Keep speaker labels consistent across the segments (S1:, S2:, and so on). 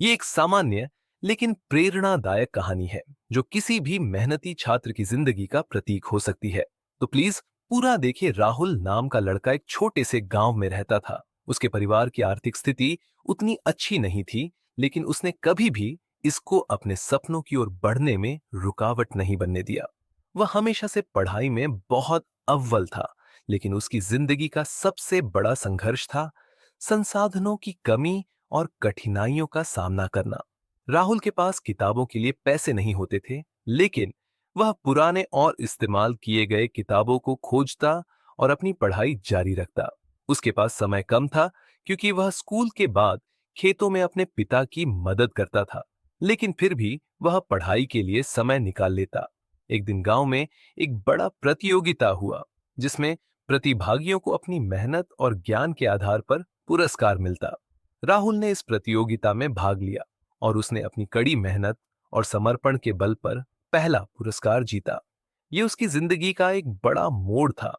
S1: ये एक सामान्य लेकिन प्रेरणादायक कहानी है जो किसी भी मेहनती छात्र की जिंदगी का प्रतीक हो सकती है। तो प्लीज पूरा देखिए। राहुल नाम का लड़का एक छोटे से गांव में रहता था। उसके परिवार की आर्थिक स्थिति उतनी अच्छी नहीं थी, लेकिन उसने कभी भी इसको अपने सपनों की ओर बढ़ने में रुकावट नहीं बनने दिया। वह हमेशा से पढ़ाई में बहुत अव्वल था, लेकिन उसकी जिंदगी का सबसे बड़ा संघर्ष था संसाधनों की कमी और कठिनाइयों का सामना करना। राहुल के पास किताबों के लिए पैसे नहीं होते थे, लेकिन वह पुराने और इस्तेमाल किए गए किताबों को खोजता और अपनी पढ़ाई जारी रखता। उसके पास समय कम था, क्योंकि वह स्कूल के बाद खेतों में अपने पिता की मदद करता था, लेकिन फिर भी वह पढ़ाई के लिए समय निकाल लेता। एक दिन गांव में एक बड़ा प्रतियोगिता हुआ, जिसमें प्रतिभागियों को अपनी मेहनत और ज्ञान के आधार पर पुरस्कार मिलता। राहुल ने इस प्रतियोगिता में भाग लिया और उसने अपनी कड़ी मेहनत और समर्पण के बल पर पहला पुरस्कार जीता। ये उसकी जिंदगी का एक बड़ा मोड़ था।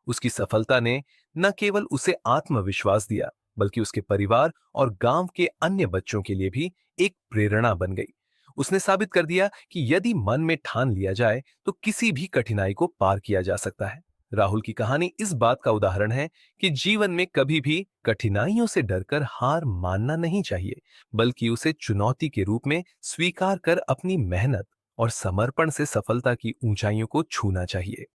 S1: उसकी सफलता ने न केवल उसे आत्मविश्वास दिया, बल्कि उसके परिवार और गांव के अन्य बच्चों के लिए भी एक प्रेरणा बन गई। उसने साबित कर दिया कि यदि मन में ठान लिया जाए तो किसी भी कठिनाई को पार किया जा सकता है। राहुल की कहानी इस बात का उदाहरण है कि जीवन में कभी भी कठिनाइयों से डरकर हार मानना नहीं चाहिए, बल्कि उसे चुनौती के रूप में स्वीकार कर अपनी मेहनत और समर्पण से सफलता की ऊंचाइयों को छूना चाहिए।